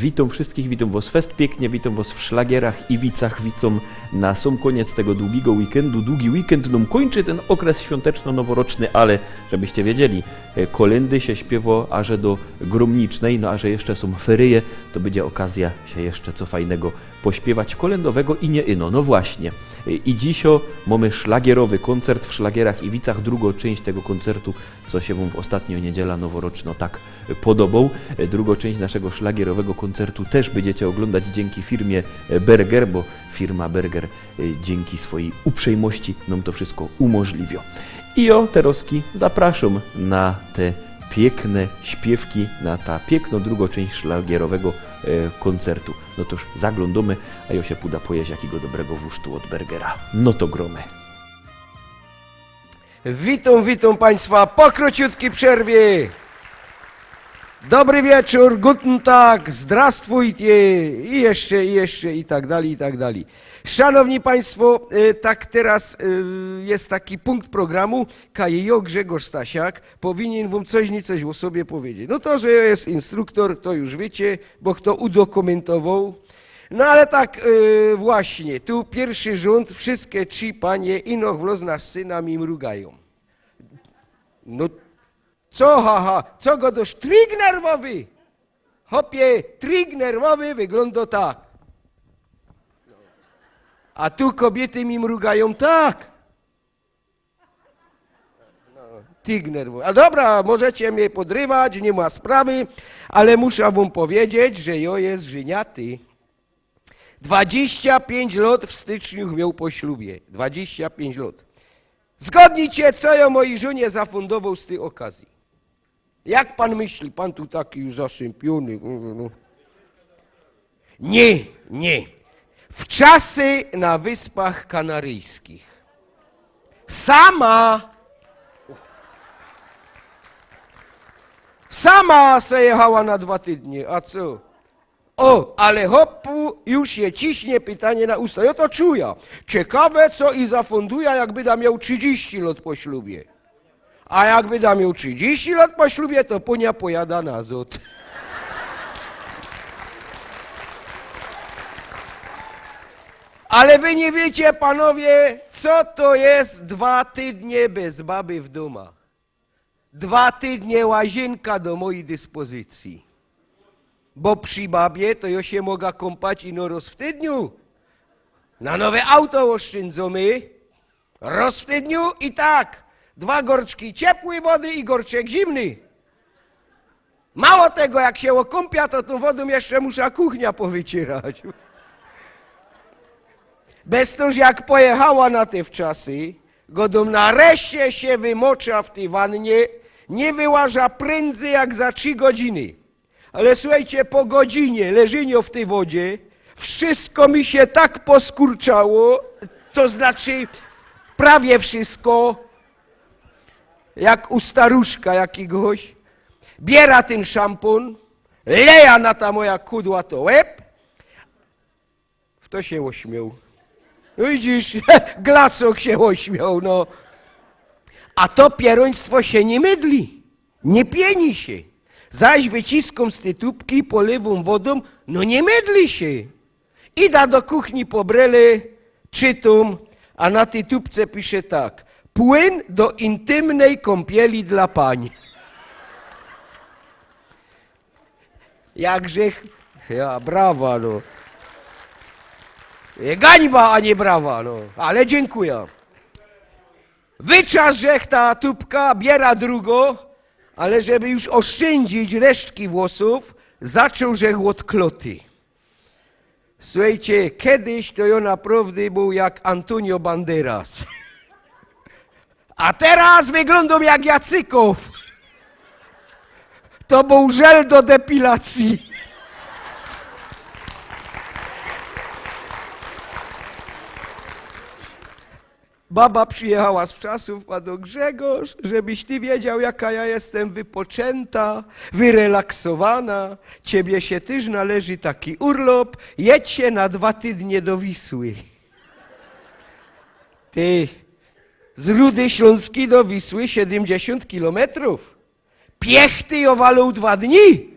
Witam wszystkich, witam was fest pięknie, witam was w szlagierach i wicach, witam na sam koniec tego długiego weekendu. Długi weekend nam kończy ten okres świąteczno-noworoczny, ale żebyście wiedzieli, kolędy się śpiewa aż do gromnicznej, no a że jeszcze są feryje, to będzie okazja się jeszcze co fajnego pośpiewać kolędowego i nie ino. No właśnie. I dzisio mamy szlagierowy koncert w szlagierach i wicach, drugą część tego koncertu, co się wam w ostatnią niedziela noworoczno tak podobał. Drugą część naszego szlagierowego koncertu też będziecie oglądać dzięki firmie Berger, bo firma Berger dzięki swojej uprzejmości nam to wszystko umożliwia. I teroski zapraszam na te piękne śpiewki, na ta piękną drugą część szlagierowego koncertu. No toż zaglądamy, a ja się puda pojeść jakiego dobrego wusztu od Bergera. No to gromy. Witam Państwa po króciutkiej przerwie. Dobry wieczór, guten Tag, zdrastwujcie i jeszcze i tak dalej. Szanowni Państwo, tak teraz jest taki punkt programu, Kajejo Grzegorz Stasiak powinien wam coś o sobie powiedzieć. No to, że jest instruktor, to już wiecie, bo kto udokumentował. No ale tak właśnie, tu pierwszy rząd, wszystkie trzy panie inoch wlozna z synami mrugają. No co, co go dość? Trik nerwowy! Hopie, trik nerwowy wygląda tak. A tu kobiety mi mrugają tak. No, trik nerwowy. A dobra, możecie mnie podrywać, nie ma sprawy, ale muszę wam powiedzieć, że jo jest żeniaty. 25 lat w styczniu miał po ślubie. 25 lat. Zgodnijcie, co ja mojej żonie zafundował z tej okazji. Jak pan myśli? Pan tu taki już zaszczępiony. Nie. W czasy na Wyspach Kanaryjskich. Sama se jechała na 2 tygodnie. A co? Ale hopu, już się ciśnie pytanie na usta. Ja to czuję. Ciekawe, co i zafunduje, jakby da miał 30 lat po ślubie. A jakby da miał 30 lat po ślubie, to punia pojada na zot. Ale wy nie wiecie, panowie, co to jest 2 tygodnie bez baby w domu. 2 tygodnie łazienka do mojej dyspozycji. Bo przy babie to ja się mogę kąpać ino raz w tygodniu. Na nowe auto oszczędzamy. Raz w tygodniu i tak. 2 gorczki ciepłej wody i gorczek zimny. Mało tego, jak się okąpia, to tą wodą jeszcze muszę kuchnia powycierać. Bez to, że jak pojechała na te wczasy, godą nareszcie się wymocza w tej wannie, nie wyłaża prędzej jak za 3 godziny. Ale słuchajcie, po godzinie leżenia w tej wodzie, wszystko mi się tak poskurczało, to znaczy prawie wszystko, jak u staruszka jakiegoś, biera ten szampon, leja na ta moja kudła to łeb, w to się ośmiał. No widzisz, Glacok się ośmiał, no. A to pieroństwo się nie mydli, nie pieni się. Zaś wyciskom z tej tubki, polewą wodą, no nie mydli się. Ida do kuchni po brele, czytam, a na tej tubce pisze tak. Płyn do intymnej kąpieli dla pań. Jakże... Ja, brawa, no. Gańba, a nie brawa, no. Ale dziękuję. Wyczas, że ta tubka biera drugo, ale żeby już oszczędzić resztki włosów, zaczął żech od kloty. Słuchajcie, kiedyś to ja naprawdę był jak Antonio Banderas. A teraz wyglądam jak Jacykow. To był żel do depilacji. Baba przyjechała z wczasów, panu Grzegorz, żebyś ty wiedział, jaka ja jestem wypoczęta, wyrelaksowana. Ciebie się też należy taki urlop. Jedź się na 2 tygodnie do Wisły. Ty, z Rudy Śląskiej do Wisły 70 kilometrów. Piechty owalą 2 dni.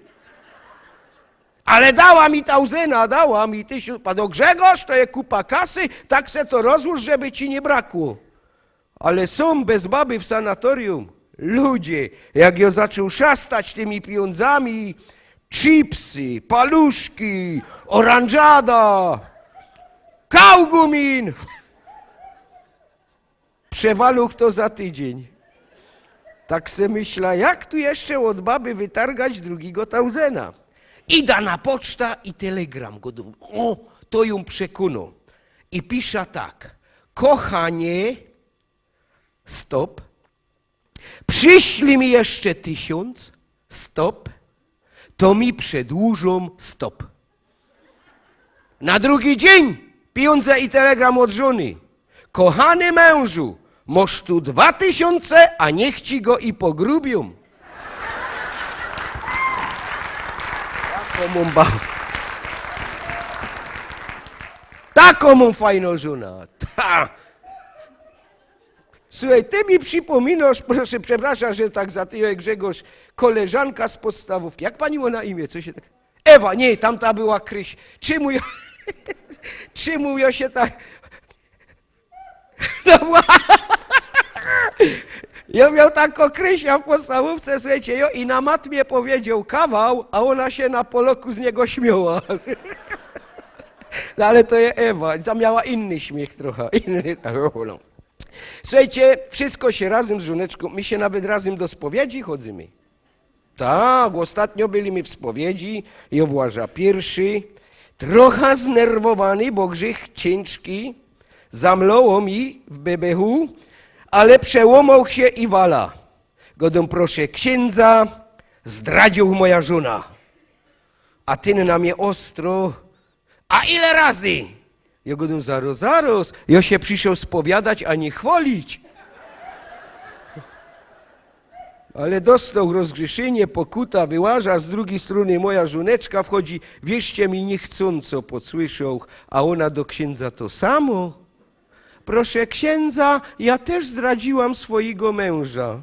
Ale dała mi tauzena, dała mi 1000. Pano Grzegorz, to je kupa kasy, tak se to rozłóż, żeby ci nie brakło. Ale są bez baby w sanatorium. Ludzie, jak ją zaczął szastać tymi pieniądzami, chipsy, paluszki, oranżada, kaugumin. Przewaluch to za tydzień. Tak se myśla, jak tu jeszcze od baby wytargać drugiego tauzena. Ida na poczta i telegram go do... O, to ją przekonał. I pisze tak. Kochanie, stop. Przyślij mi jeszcze 1000, stop. To mi przedłużą, stop. Na drugi dzień pieniądze i telegram od żony. Kochany mężu, moż tu 2000, a niech ci go i pogrubią. Taką mam fajną żonę. Ta. Słuchaj, ty mi przypominasz, proszę, przepraszam, że tak za ty, Grzegorz, koleżanka z podstawówki. Jak pani ma na imię? Co się tak... Ewa, nie, tamta była Kryś. Czemu ja się tak... No, ja miał taką Krysia w podstawówce, słuchajcie, i na matmie powiedział kawał, a ona się na poloku z niego śmiała. No ale to jest Ewa, tam miała inny śmiech trochę. Inny. No. Słuchajcie, wszystko się razem z żoneczką, my się nawet razem do spowiedzi chodzimy. Tak, ostatnio byliśmy w spowiedzi, Jowłaża pierwszy, trochę znerwowany, bo grzech ciężki, zamloło mi w bebechu, ale przełamał się i wala. Godą proszę księdza, zdradził moja żona. A ten na mnie ostro, a ile razy? Ja godą zaraz, ja się przyszedł spowiadać, a nie chwalić. Ale dostał rozgrzeszenie, pokuta, wyłaża, z drugiej strony moja żoneczka wchodzi, wierzcie mi, niechcąco podsłyszał, a ona do księdza to samo. Proszę księdza, ja też zdradziłam swojego męża,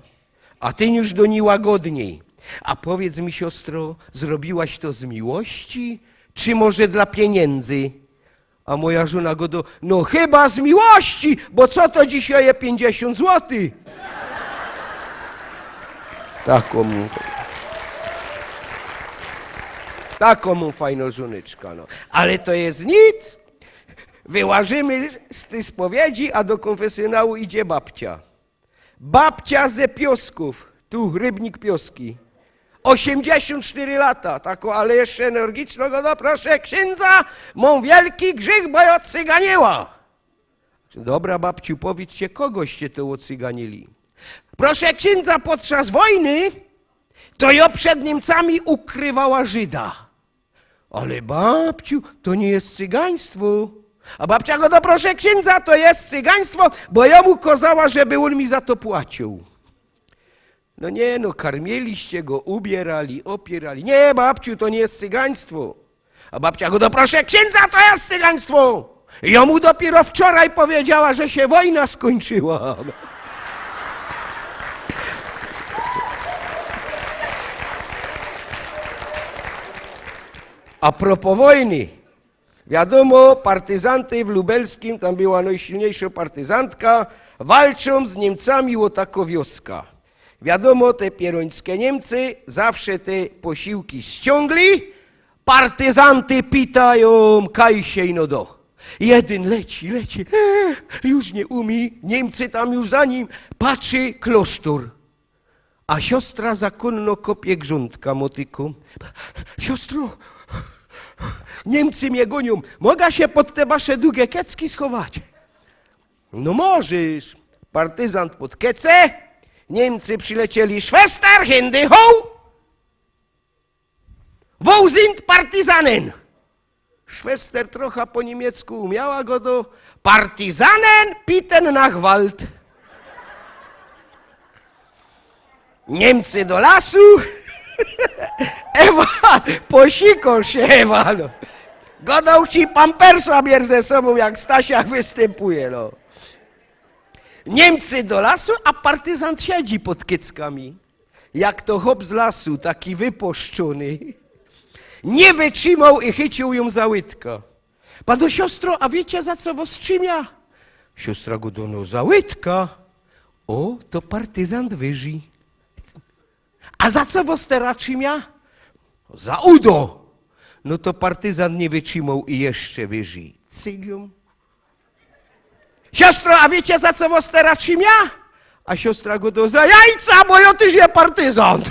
a ty już do niej łagodniej. A powiedz mi, siostro, zrobiłaś to z miłości, czy może dla pieniędzy? A moja żona go do, no chyba z miłości, bo co to dzisiaj jest 50 złotych? Taką fajną żoneczka, no. Ale to jest nic. Wyłażymy z tej spowiedzi, a do konfesjonału idzie babcia. Babcia ze Piosków, tu Rybnik Pioski. 84 lata, tako, ale jeszcze energiczno go do, proszę księdza, mam wielki grzech, bo ja odcyganiła. Dobra babciu, powiedzcie, kogoście to odcyganili. Proszę księdza, podczas wojny to ja przed Niemcami ukrywała Żyda. Ale babciu, to nie jest cygaństwo. A babcia go, no proszę księdza, to jest cygaństwo, bo ja mu kazała, żeby on mi za to płacił. No nie, no karmieliście go, ubierali, opierali. Nie, babciu, to nie jest cygaństwo. A babcia go, no proszę księdza, to jest cygaństwo. I ja mu dopiero wczoraj powiedziała, że się wojna skończyła. A propos wojny, wiadomo, partyzanty w Lubelskim, tam była najsilniejsza partyzantka, walczą z Niemcami o taką wioskę. Wiadomo, te pierońskie Niemcy zawsze te posiłki ściągli, partyzanty pytają, kaj się no do. Jeden leci, już nie umie, Niemcy tam już za nim, patrzy klasztor. A siostra zakonno kopie grządka motyką. Siostro, Niemcy mnie gonią, mogę się pod te wasze długie kecki schować? No możesz. Partyzant pod kece, Niemcy przylecieli, Schwester, Hände ho! Wo sind Partisanen? Schwester trochę po niemiecku umiała go do Partisanen piten nach Wald. Niemcy do lasu. Ewa, posiko się, Ewa, no. Godał ci pampersa bierz ze sobą, jak Stasiak występuje, no. Niemcy do lasu, a partyzant siedzi pod kieckami. Jak to chłop z lasu, taki wypuszczony. nie wytrzymał i chycił ją za łydka. Pado siostro, a wiecie za co was trzymia? Siostra go do no za łydka. O, to partyzant wyży. A za co was teraz trzymia? Za udo. No to partyzant nie wytrzymał i jeszcze wyży. Cygium. Siostro, a wiecie za co was teraz trzymia? A siostra go do za jajca, bo ja też je partyzant.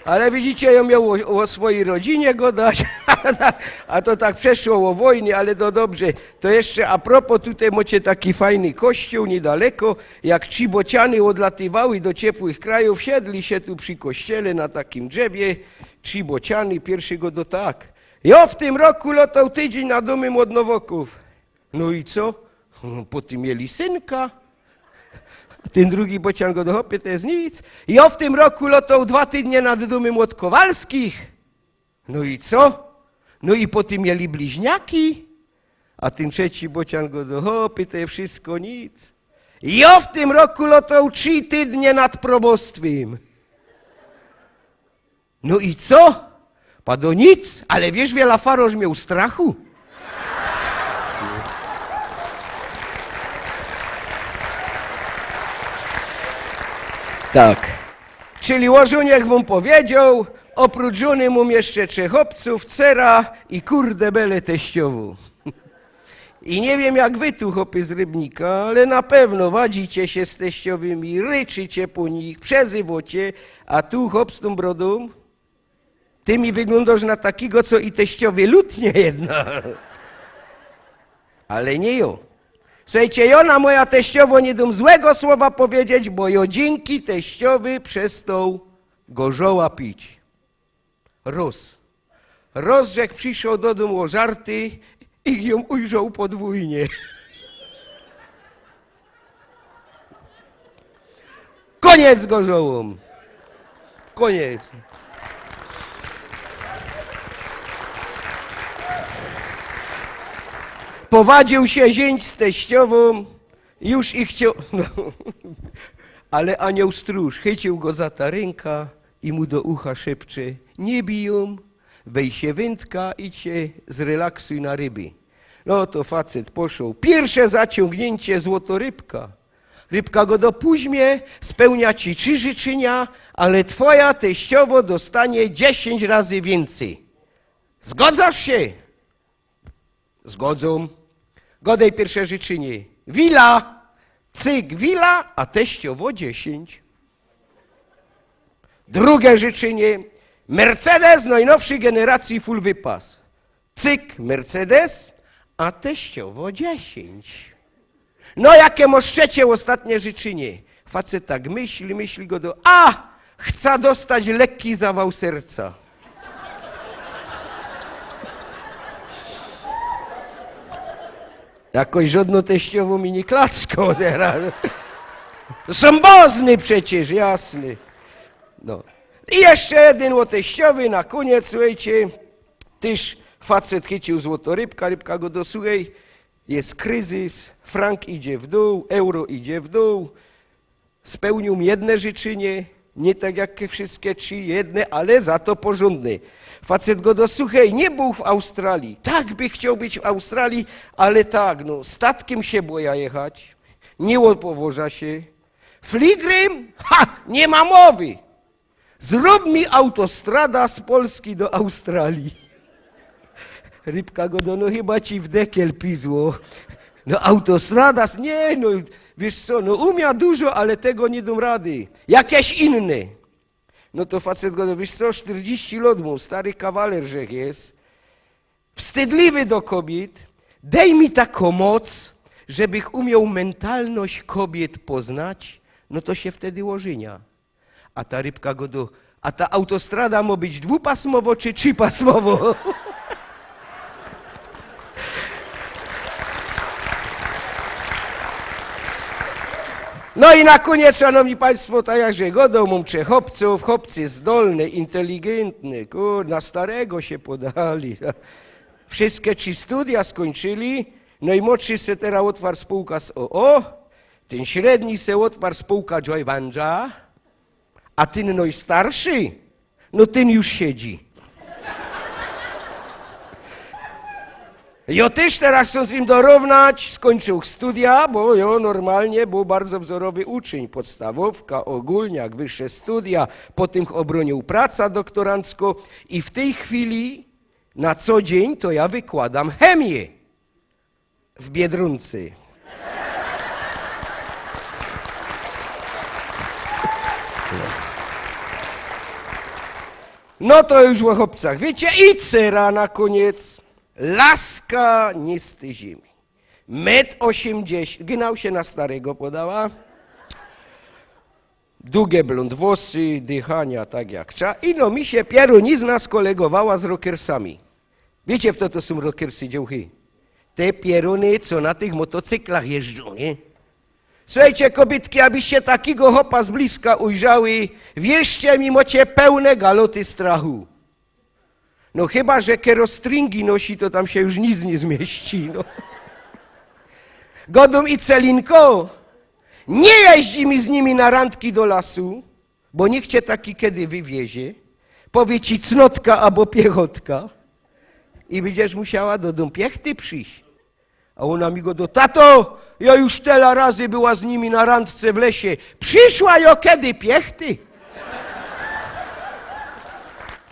Ale widzicie, ja miał o swojej rodzinie gadać, a to tak przeszło o wojnie, ale to dobrze. To jeszcze a propos, tutaj macie taki fajny kościół niedaleko, jak ci bociany odlatywały do ciepłych krajów, siedli się tu przy kościele na takim drzewie, ci bociany, pierwszego do tak. Ja w tym roku latał tydzień na domy Młodnowoków. No i co? Potem mieli synka. Ten drugi bocian go do hopie, to jest nic. Ja w tym roku latał 2 tygodnie nad domy Młodkowalskich. No i co? No i potem mieli bliźniaki. A ten trzeci bocian go do hopy, to jest wszystko nic. Ja w tym roku latał 3 tygodnie nad probostwem. No i co? Pado nic, ale wiesz, wiela faroż miał strachu. Tak. Czyli Łożuniek wam powiedział, oprócz żony mam jeszcze 3 chłopców, cera i kurde bele teściową. I nie wiem jak wy tu, chłopy z Rybnika, ale na pewno wadzicie się z teściowymi, ryczycie po nich, przezywacie, a tu chłop z tą brodą, ty mi wyglądasz na takiego, co i teściowy lud nie jedna. Ale nie jo. Słuchajcie, ja na moja teściowo nie dam złego słowa powiedzieć, bo jo dzięki teściowy przestał gorzoła pić. Roz, jak przyszedł do domu o żarty i ją ujrzał podwójnie. Koniec z gorzołą. Koniec. Powadził się zięć z teściową, już ich chciał... No, ale anioł stróż chycił go za ta ręka i mu do ucha szepcze: nie biją, wej się wędka, idźcie, zrelaksuj na ryby. No to facet poszł. Pierwsze zaciągnięcie złotorybka. Rybka go dopóźmie, spełnia ci 3 życzenia, ale twoja teściowo dostanie 10 razy więcej. Zgadzasz się? Zgodzą. Godaj pierwsze życzenie. Wila, cyk, wila, a teściowo 10. Drugie życzenie. Mercedes najnowszej generacji full wypas. Cyk, Mercedes, a teściowo 10. No jakie masz trzecie ostatnie życzenie? Facet tak myśli go do... A! Chce dostać lekki zawał serca. Jakoś żadną teściową mi nie klaczką teraz. Są bozny przecież, jasny. No. I jeszcze jeden teściowy na koniec, słuchajcie. Tyż facet chycił złotorybka, rybka go do słuchaj. Jest kryzys, frank idzie w dół, euro idzie w dół. Spełnił mi jedne życzenie, nie tak jak wszystkie 3, jedne, ale za to porządne. Facet go do słuchaj, nie był w Australii. Tak by chciał być w Australii, ale tak, no, statkiem się boja jechać, nie opowoża się. Fligrym? Ha, nie ma mowy. Zrób mi autostrada z Polski do Australii. Rybka go do, no chyba ci w dekiel pizło. No autostrada, nie, no wiesz co, no umia dużo, ale tego nie dam rady. Jakieś inne. No to facet go do, wiesz co, 40 lat mu, stary kawaler rzech jest. Wstydliwy do kobiet. Daj mi taką moc, żebych umiał mentalność kobiet poznać, no to się wtedy łożynia. A ta rybka go do, a ta autostrada ma być 2-pasmowo czy 3-pasmowo? No i na koniec, szanowni państwo, tak jakże godą, mam 3 chłopców, chłopcy zdolne, inteligentne, na starego się podali. Wszystkie 3 studia skończyli, no i młodszy se teraz otwarł spółka z OO, Ten średni se otwarł spółka Joywandża, a ten najstarszy, no ten już siedzi. Ja też teraz chcę z nim dorównać, skończył studia, bo ja normalnie był bardzo wzorowy uczeń, podstawówka, ogólniak, wyższe studia, potem obronił pracę doktorancką i w tej chwili na co dzień to ja wykładam chemię w Biedronce. No to już o chłopcach. Wiecie, i cera na koniec. Laska nie z tej ziemi. 1,80 m. Gnał się na starego podała. Długie blond włosy, dychania tak jak trzeba. I no mi się pierunizna skolegowała z rockersami. Wiecie, w to są rockersy, dziełchy? Te pieruny, co na tych motocyklach jeżdżą, nie? Słuchajcie, kobietki, abyście takiego hopa z bliska ujrzały, wierzcie mi, macie pełne galoty strachu. No chyba, że kerostringi nosi, to tam się już nic nie zmieści, no. Godum i Celinko, nie jeździ mi z nimi na randki do lasu, bo niech cię taki kiedy wywiezie, powie ci cnotka albo piechotka i będziesz musiała do domu piechty przyjść. A ona mi go do tato, ja już tyle razy była z nimi na randce w lesie. Przyszła jo kiedy piechty.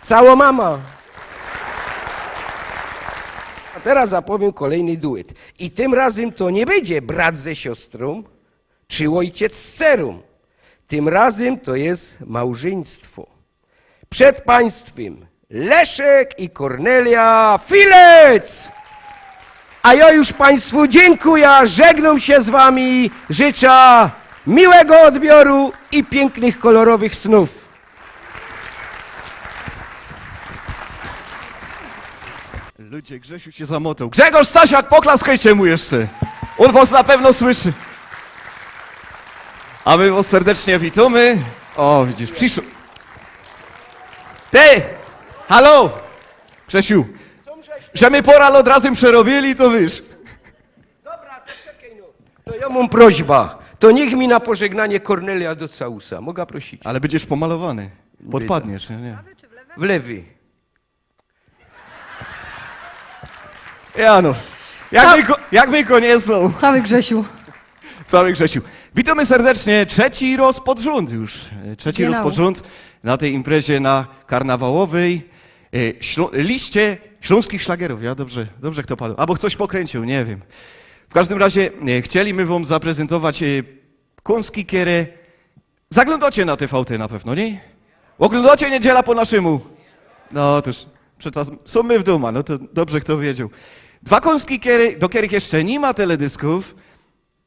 Cała mama. A teraz zapowiem kolejny duet. I tym razem to nie będzie brat ze siostrą, czy ojciec z cerą. Tym razem to jest małżeństwo. Przed państwem Leszek i Kornelia Filec. A ja już państwu dziękuję, żegnam się z wami, życzę miłego odbioru i pięknych, kolorowych snów. Ludzie, Grzesiu się zamotał. Grzegorz Stasiak, poklaskajcie mu jeszcze. On was na pewno słyszy. A my was serdecznie witamy. O, widzisz, przyszło. Ty! Halo! Grzesiu, że my poral od razu przerobili, to wiesz. Dobra, to czekaj no. To ja mam prośba. To niech mi na pożegnanie Kornelia do całusa. Mogę prosić? Ale będziesz pomalowany. Podpadniesz, nie? W lewy. Ja no. Jak my nie są. Cały Grzesiu. Cały Grzesiu. Witamy serdecznie. Trzeci raz pod rząd już. Trzeci raz pod rząd na tej imprezie na karnawałowej. Liście śląskich szlagierów. Ja dobrze kto padł. Albo ktoś pokręcił, nie wiem. W każdym razie chcieliśmy wam zaprezentować kąski, które zaglądacie na TVT na pewno, nie? Oglądacie niedziela po naszemu. No toż, przecież są my w domu, no to dobrze kto wiedział. Dwa kąski, do których jeszcze nie ma teledysków.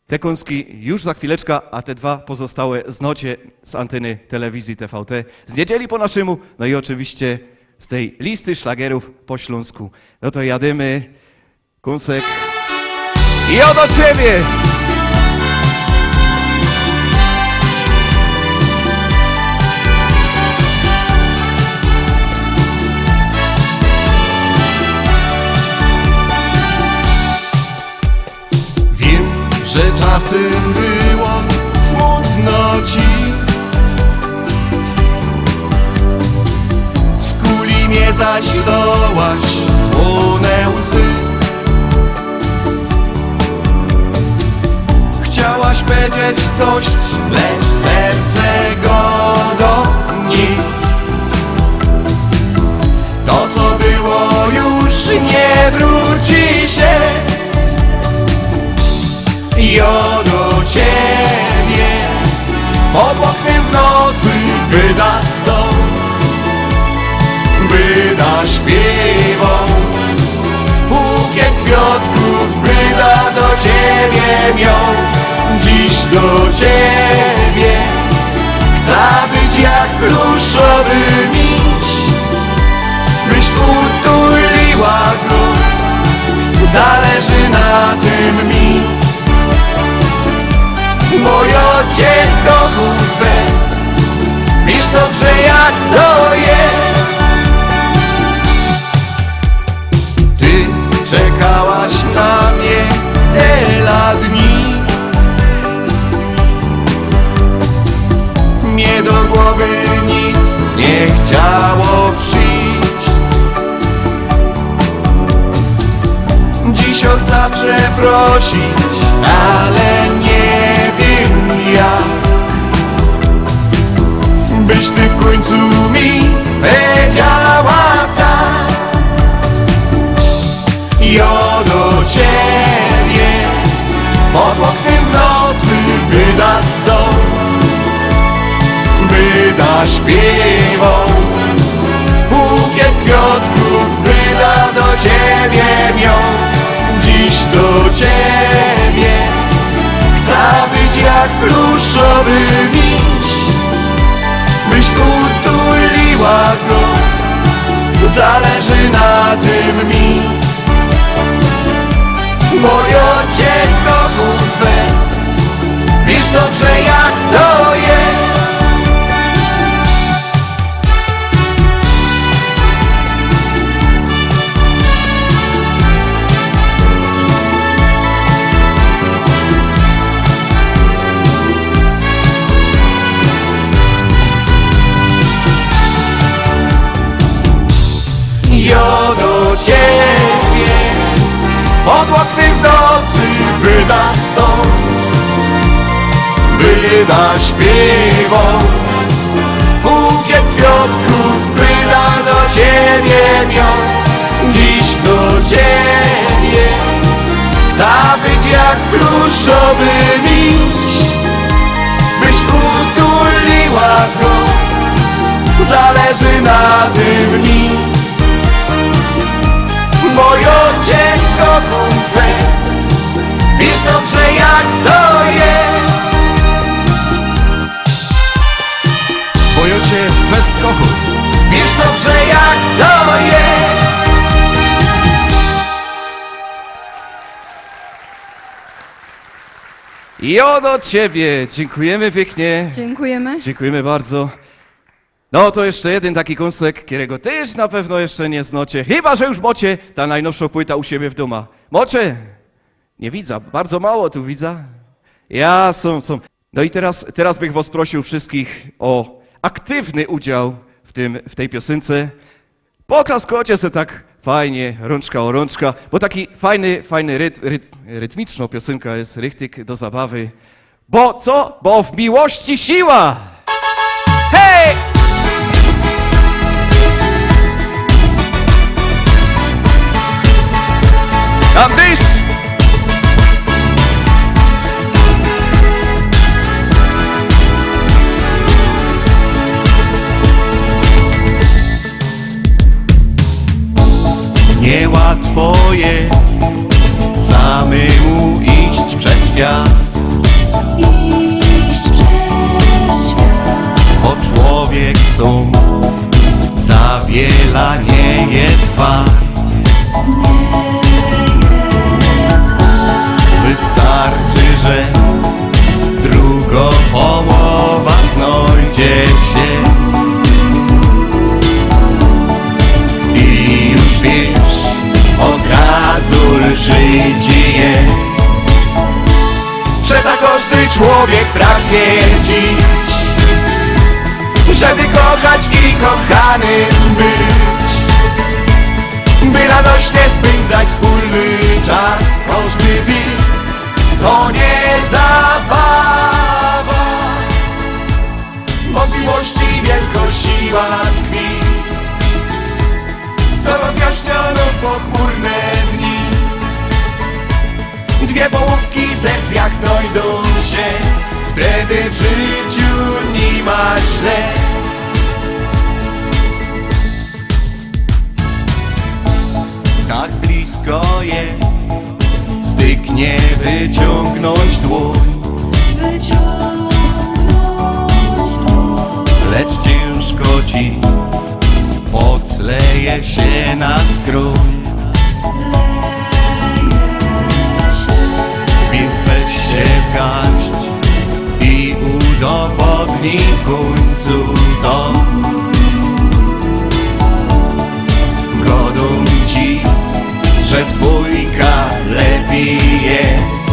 Te kąski już za chwileczkę, a te dwa pozostałe znocie z anteny telewizji TVT. Z niedzieli po naszemu, no i oczywiście z tej listy szlagierów po śląsku. No to jadymy, kąsek i o do ciebie! Wiem, że czasem było smutno ci. Z kuli mnie zaś dołaś słone łzy. Chciałaś powiedzieć dość, lecz serce godowni. To co było już nie wróci się. Ja do ciebie pod oknem w nocy byda stąd, byda śpiewał, bukiet kwiatków byda do ciebie miał. Dziś do ciebie chcę być jak pluszowy miś, byś utuliła go, zależy na tym mi. Bo ja cię kocham fest, wiesz dobrze jak to jest. Ty czekałaś na mnie tyle dni, prosić, ale nie wiem jak. Byś ty w końcu mi powiedziała tak. Ja do ciebie pod oknem w nocy byda stał, byda śpiewał, bukiet kwiatków byda do ciebie miał. Dziś do ciebie chcę być jak pluszowy miś, byś utuliła go, zależy na tym mi. Bo ja cię kocham fest, wiesz dobrze jak to jest. Ja do ciebie pod oknem w nocy byda stał, byda śpiewał, bukiet kwiatków byda do ciebie miał. Dziś do ciebie chcę być jak pluszowy miś, byś utuliła go, zależy na tym mi. Bo ja cię kocham fest, wiesz dobrze jak to jest. Bo ja cię fest kocham, wiesz dobrze jak to jest. Jo do ciebie, dziękujemy pięknie. Dziękujemy. Dziękujemy bardzo. No to jeszcze jeden taki kąsek, którego też na pewno jeszcze nie znacie. Chyba że już macie ta najnowsza płyta u siebie w domu. Mocie? Nie widzę, bardzo mało tu widzę. Ja są. No i teraz bych was prosił wszystkich o aktywny udział w tej piosence. Poklaskujcie se tak fajnie, rączka o rączka, bo taki fajny rytmiczna piosenka jest, rychtyk do zabawy. Bo co? Bo w miłości siła! Hej! Tam dysz! Niełatwo jest samemu iść przez świat, bo człowiek sam za wiele nie jest wart. Wystarczy, że druga połowa znajdzie się i już wiesz, od razu lży ci jest. Przeca każdy człowiek pragnie dziś, żeby kochać i kochanym być, by radośnie spędzać wspólny czas. Każdy wie, to nie zabawa, bo w miłości wielka siła tkwi, co rozjaśniono pochmurne dni. Dwie połówki serc jak znajdą się, wtedy w życiu nie ma źle. Tak blisko jest, styk nie wyciągnąć dłoń, lecz ciężko ci podleje się na skroń. Więc weź się w garść i udowodnij w końcu to. Godą ci, że w dwójka lepiej jest.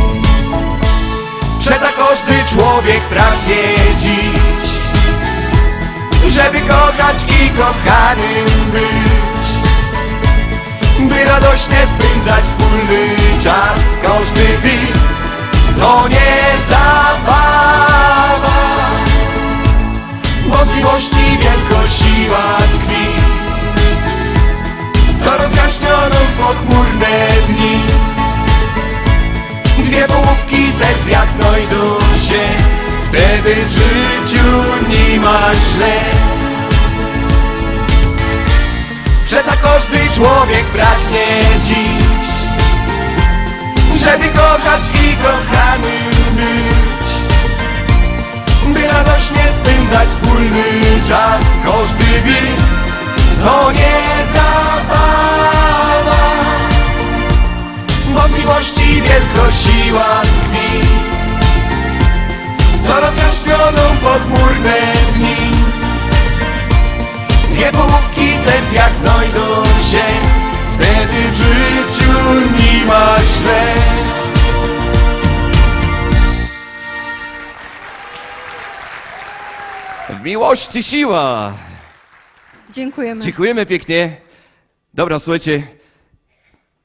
Przeca każdy człowiek pragnie dziś, żeby kochać i kochanym być, by radośnie spędzać wspólny czas. Każdy wie, to nie zabawa, bo w miłości wielka siła tkwi, co rozjaśnioną pochmurne dni. Dwie połówki serc jak znajdą się, wtedy w życiu nie ma źle. Przeca każdy człowiek pragnie dziś, żeby kochać i kochany być, by radośnie spędzać wspólny czas. Każdy wie, to nie zabawa, bo w miłości wielka siła tkwi, co rozjaśnioną pochmurne dni. Dwie połówki serc jak znajdą się, wtedy w życiu nie ma źle. W miłości siła! Dziękujemy. Dziękujemy pięknie. Dobra, słuchajcie,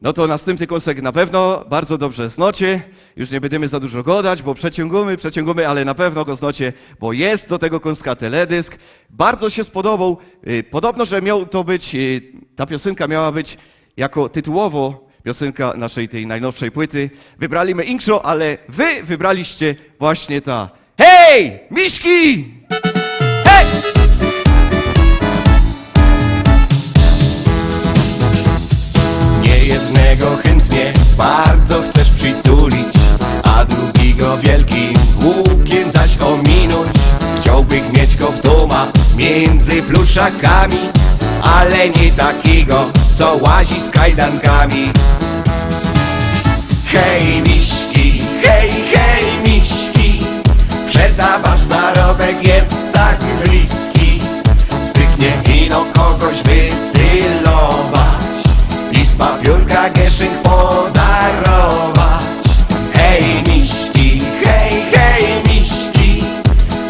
no to następny kąsek na pewno bardzo dobrze znacie. Już nie będziemy za dużo gadać, bo przeciągamy, ale na pewno go znacie, bo jest do tego kąska teledysk. Bardzo się spodobał. Podobno, że miał to być, ta piosenka miała być jako tytułowo piosenka naszej tej najnowszej płyty. Wybraliśmy intro, ale wy wybraliście właśnie ta. Hej, miśki! Hej! Jednego chętnie bardzo chcesz przytulić, a drugiego wielkim łukiem zaś ominąć. Chciałbyś mieć go w doma między pluszakami, ale nie takiego, co łazi z kajdankami. Hej miśki, hej, hej miśki, przeca wasz zarobek jest tak bliski. Styknie ino kogoś wycylować i z papiórka kieszeń podarować. Hej miśki, hej, hej miśki,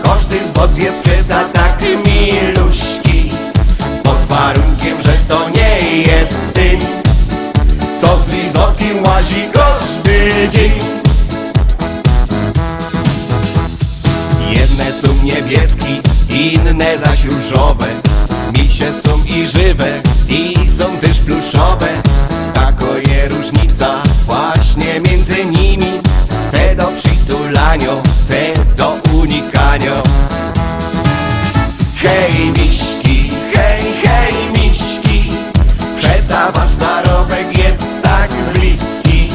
każdy z was jest przeca tak miluśki, pod warunkiem, że to nie jest tym, co z lizokiem łazi każdy dzień. Jedne są niebieskie, inne zaś różowe, misie są i żywe, i są też pluszowe. Taka jest różnica właśnie między nimi, te do przytulania, te do unikania. Hej miśki, hej, hej miśki, przeca wasz zarobek jest tak bliski.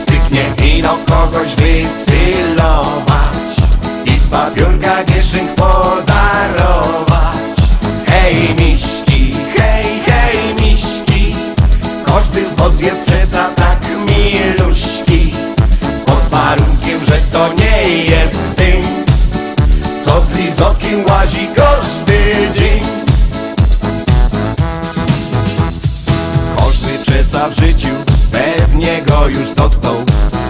Styknie ino kogoś wycylować i z papiórka kieszeń podarować. Hej miśki, hej, hej miśki, każdy z was jest przeca tak miluśki, pod warunkiem, że to nie jest tym, co z lizokiem łazi każdy dzień. Każdy przeca w życiu pewnie go już dostał,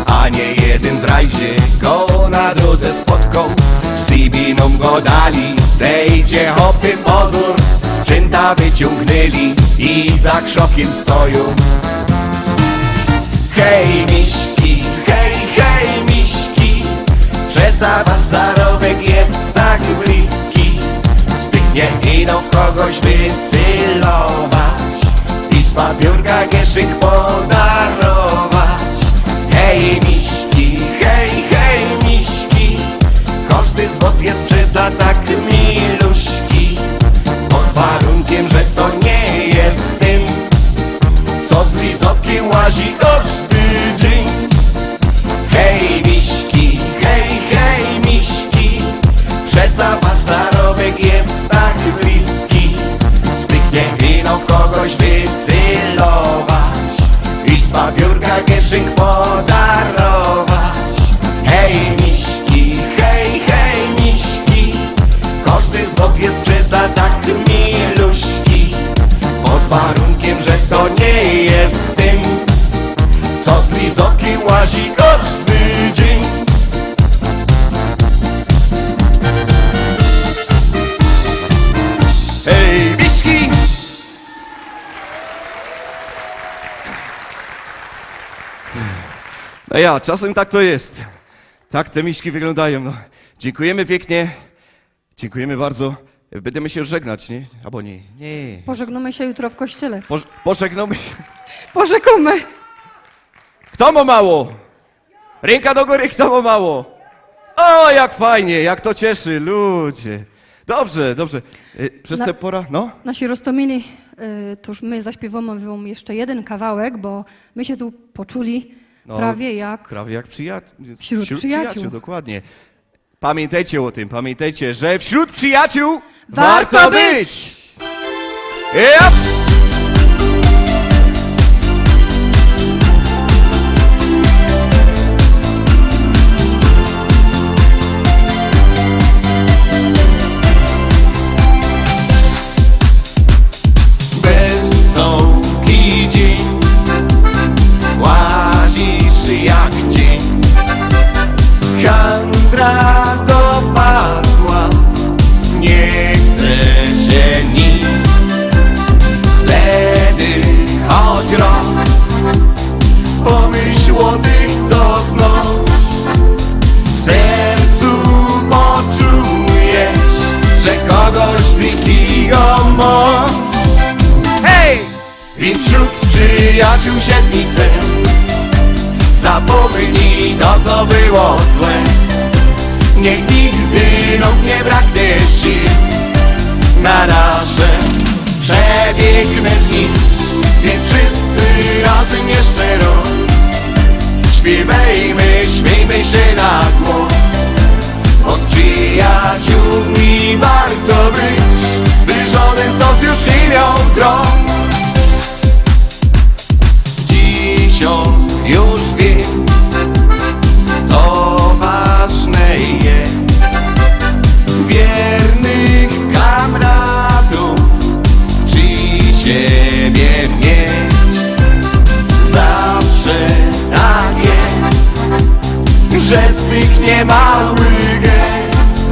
a nie jeden w rajdzie go na drodze spotkał. W Sibinom go dali, dejdzie hopy pozór, sprzęta wyciągnęli i za krzokiem stoją. Hej miśki, hej, hej miśki, przeca wasz zarobek jest tak bliski. Styknie ino kogoś wycylować i z papiórka kieszeń podarować. Hej miśki, hej, hej miśki, każdy z was jest przeca tak miluśki, pod warunkiem, że to nie jest tym, co z lizokiem łazi każdy dzień. Hej miśki, hej, hej miśki, przeca wasz zarobek jest tak bliski. Styknie ino kogoś wycylować i z papiórka kieszeń podarować. Hej miśki, hej, hej miśki, A ja, czasem tak to jest. Tak te miśki wyglądają. No. Dziękujemy pięknie. Dziękujemy bardzo. Będziemy się żegnać, nie? Albo nie. Nie. Pożegnamy się jutro w kościele. Pożegnamy. Pożegnamy. Kto ma mało? Ręka do góry, kto ma mało? O, jak fajnie, jak to cieszy, ludzie. Dobrze, dobrze. Przez tę porę, no? Nasi roztomili, toż my zaśpiewamy wam jeszcze jeden kawałek, bo my się tu poczuli No, prawie jak... Prawie jak Wśród przyjaciół. Dokładnie. Pamiętajcie o tym, pamiętajcie, że wśród przyjaciół Warto być! Yep. Bezstołki dzień, łazisz jak cień. Handra dopadła, nie chce się nic. Wtedy choć raz pomyśl o tych, co znów w sercu poczujesz, że kogoś bliskiego masz. Hej! Więc wśród przyjaciół siedmi sen, zapomnij to, co było złe. Niech nigdy nam nie braknie sił na nasze przepiękne dni. Więc wszyscy razem jeszcze raz śpiewajmy, śmiejmy się na głos. Bo z przyjaciółmi warto być, by żaden z nas już nie miał trosk. Dziś już wiem, co ważne jest. Wiernych kamratów przy siebie mieć. Zawsze tak jest, że z tych niemałych gest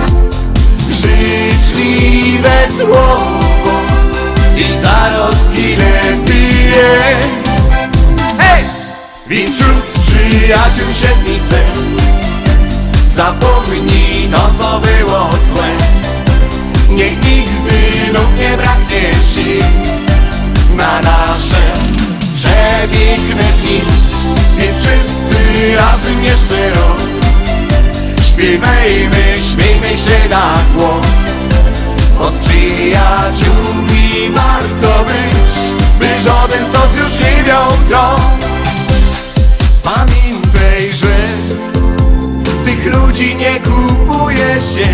życzliwe słowo i zaroski lepiej jest. Hej! Więc wśród przyjaciół siedmi sen, zapomnij to, co było złe. Niech nigdy nam nie braknie sił na nasze przepiękne dni. Więc wszyscy razem jeszcze raz śpiewajmy, śmiejmy się na głos. Bo z przyjaciółmi warto być, by żaden z nas już nie miał trosk. Pamiętaj, że tych ludzi nie kupuje się.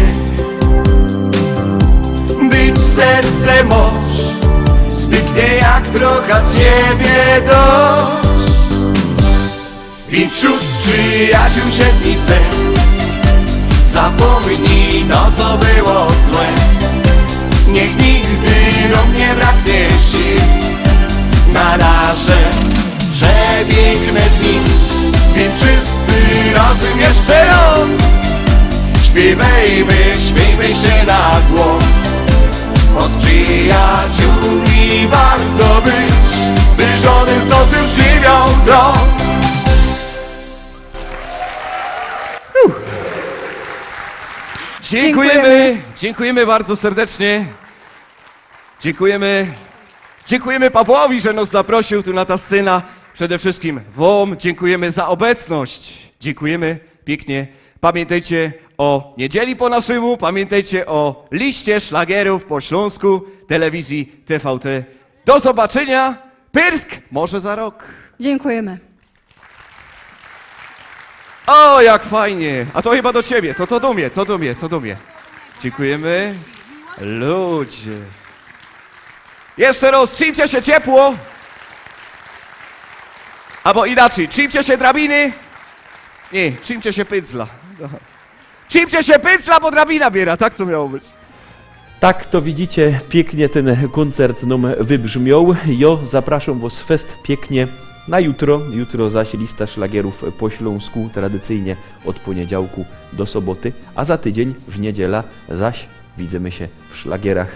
Być serce moż styknie jak trochę z siebie dość. Więc wśród przyjaciół siedmi sen, zapomnij to, co było złe. Niech nigdy nam nie braknie sił na nasze przepiękne dni. Więc wszyscy razem jeszcze raz śpiewajmy, śmiejmy się na głos. Bo z przyjaciółmi warto być, by żaden z nas już nie miał trosk. Dziękujemy bardzo serdecznie. Dziękujemy Pawłowi, że nas zaprosił tu na ta scena. Przede wszystkim wam dziękujemy za obecność. Dziękujemy pięknie. Pamiętajcie o niedzieli po naszemu, pamiętajcie o liście szlagierów po śląsku telewizji TVT. Do zobaczenia. Pyrsk może za rok. Dziękujemy. O, jak fajnie. A to chyba do ciebie. To do mnie. Dziękujemy. Ludzie. Jeszcze raz, trzymcie się ciepło. Albo inaczej, trzymcie się drabiny. Nie, trzymcie się pydzla. Trzymcie się pydzla, bo drabina biera. Tak to miało być. Tak to widzicie, pięknie ten koncert nam wybrzmiał. Jo, zapraszam was fest pięknie na jutro. Jutro zaś lista szlagierów po śląsku, tradycyjnie od poniedziałku do soboty, a za tydzień w niedziela zaś widzimy się w szlagierach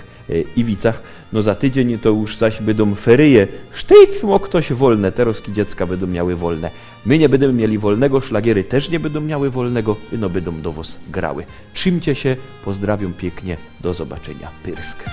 Iwicach. No za tydzień to już zaś będą feryje. Sztyc mo ktoś wolne, te roski dziecka będą miały wolne. My nie będziemy mieli wolnego, szlagiery też nie będą miały wolnego, no będą do was grały. Trzymcie się, pozdrawiam pięknie, do zobaczenia. Pyrsk.